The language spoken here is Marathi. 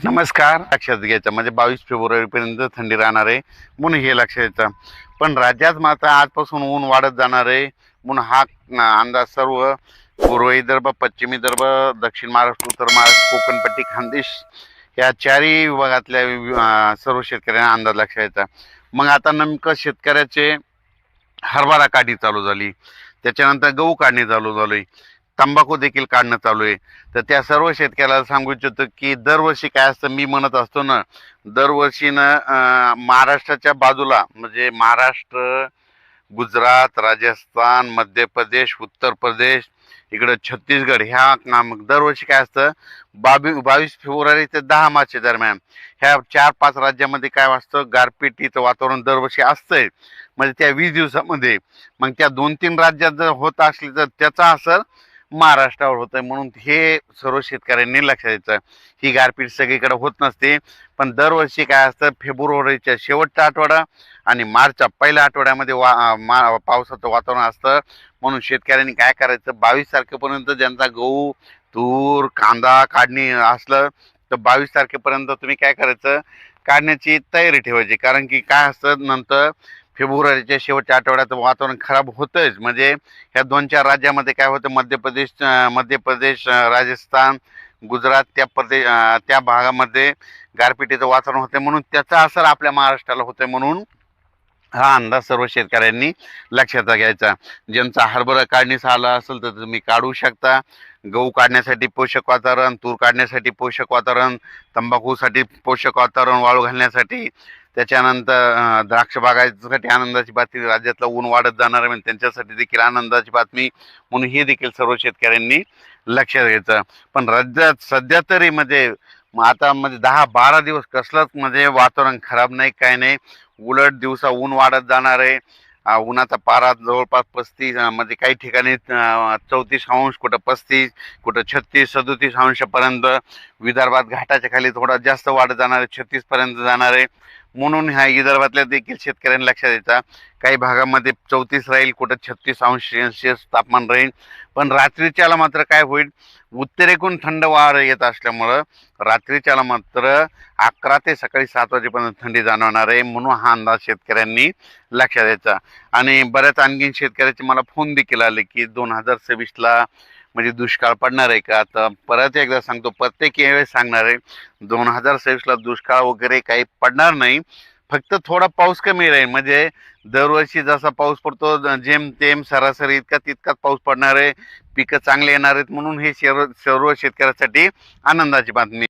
नमस्कार. लक्षात घ्यायचं म्हणजे 22 फेब्रुवारीपर्यंत थंडी राहणार आहे म्हणून हे लक्षात घ्यायचं. पण राज्यात मात्र आजपासून ऊन वाढत जाणार आहे म्हणून हा अंदाज सर्व पूर्व विदर्भ, पश्चिम विदर्भ, दक्षिण महाराष्ट्र, उत्तर महाराष्ट्र, कोकणपट्टी, खानदेश या चारही विभागातल्या सर्व शेतकऱ्यांना अंदाज लक्षात घ्यायचा. मग आता नेमकं शेतकऱ्याचे हरभरा काढणी चालू झाली, त्याच्यानंतर गहू काढणी चालू झाली, तंबाखू देखील काढणं चालू आहे. तर त्या सर्व शेतकऱ्याला सांगू इच्छितो की दरवर्षी काय असतं, मी म्हणत असतो ना, दरवर्षी ना महाराष्ट्राच्या बाजूला म्हणजे महाराष्ट्र, गुजरात, राजस्थान, मध्य प्रदेश, उत्तर प्रदेश, इकडं छत्तीसगड ह्या दरवर्षी काय असतं, 22 फेब्रुवारी ते 10 मार्च दरम्यान ह्या 4-5 राज्यामध्ये काय असतं, गारपिटीचं वातावरण दरवर्षी असतंय. म्हणजे त्या 20 दिवसामध्ये मग त्या 2-3 राज्यात जर होत असली तर त्याचा असर महाराष्ट्रावर होतंय. म्हणून हे सर्व शेतकऱ्यांनी लक्षात द्यायचं. ही गारपीट सगळीकडे होत नसते, पण दरवर्षी काय असतं, फेब्रुवारीच्या शेवटचा आठवडा आणि मार्चच्या पहिल्या आठवड्यामध्ये पावसाचं वातावरण असतं. म्हणून शेतकऱ्यांनी काय करायचं, 22 तारखेपर्यंत ज्यांचा गहू, तूर, कांदा काढणी असलं तर 22 तारखेपर्यंत तुम्ही काय करायचं, काढण्याची तयारी ठेवायची. कारण की काय असतं, नंतर फेब्रुवारीच्या शेवटच्या आठवड्यात वातावरण खराब होतंच. म्हणजे ह्या 2-4 राज्यामध्ये काय होतं, मध्य प्रदेश, राजस्थान, गुजरात त्या भागामध्ये गारपिटीचं वातावरण होतं. म्हणून त्याचा असर आपल्या महाराष्ट्राला होतोय. म्हणून हा अंदाज सर्व शेतकऱ्यांनी लक्षात घ्यायचा. ज्यांचा हरभरा काढणीस आला असेल तर तुम्ही काढू शकता. गहू काढण्यासाठी पोषक वातावरण, तूर काढण्यासाठी पोषक वातावरण, तंबाखूसाठी पोषक वातावरण, वाळू घालण्यासाठी, त्याच्यानंतर द्राक्ष बागायतीसाठी आनंदाची बातमी. राज्यातलं ऊन वाढत जाणार आहे म्हणजे त्यांच्यासाठी देखील आनंदाची बातमी. म्हणून हे देखील सर्व शेतकऱ्यांनी लक्षात घ्यायचं. पण राज्यात सध्या तरी म्हणजे आता म्हणजे 10-12 दिवस कसलंच म्हणजे वातावरण खराब नाही, काय नाही. उलट दिवसा ऊन वाढत जाणार आहे. उन्हाचा पारा जवळपास 35 म्हणजे काही ठिकाणी 34 अंश, कुठं 35, कुठं 36-37 अंशापर्यंत. विदर्भात घाटाच्या खाली थोडा जास्त वाढत जाणार आहे, 36पर्यंत जाणार आहे. म्हणून ह्या विदर्भातल्या देखील शेतकऱ्यांनी लक्षात द्यायचा. काही भागामध्ये 34 राहील, कुठं 36 अंश सेल्सिअस तापमान राहील. पण रात्रीच्याला मात्र काय होईल, उत्तरेकडून थंड वारा येत असल्यामुळं रात्रीच्याला मात्र 11 ते सकाळी 7 वाजेपर्यंत थंडी जाणवणार आहे. म्हणून हा अंदाज शेतकऱ्यांनी लक्षात द्यायचा. आणि बऱ्याच आणखीन शेतकऱ्याचे मला फोन देखील आले की 2026ला म्हणजे दुष्काळ पडणार आहे का. तर परत एकदा सांगतो, प्रत्येक वेळेस सांगणार आहे, 2026ला दुष्काळ वगैरे काही पडणार नाही. फक्त थोडा पाऊस कमी राहील. म्हणजे दरवर्षी जसा पाऊस पडतो जेमतेम सरासरी तितकाच पाऊस पडणार आहे. पिकं चांगले येणार आहेत. म्हणून हे सर्व शेतकऱ्यासाठी आनंदाची बातमी.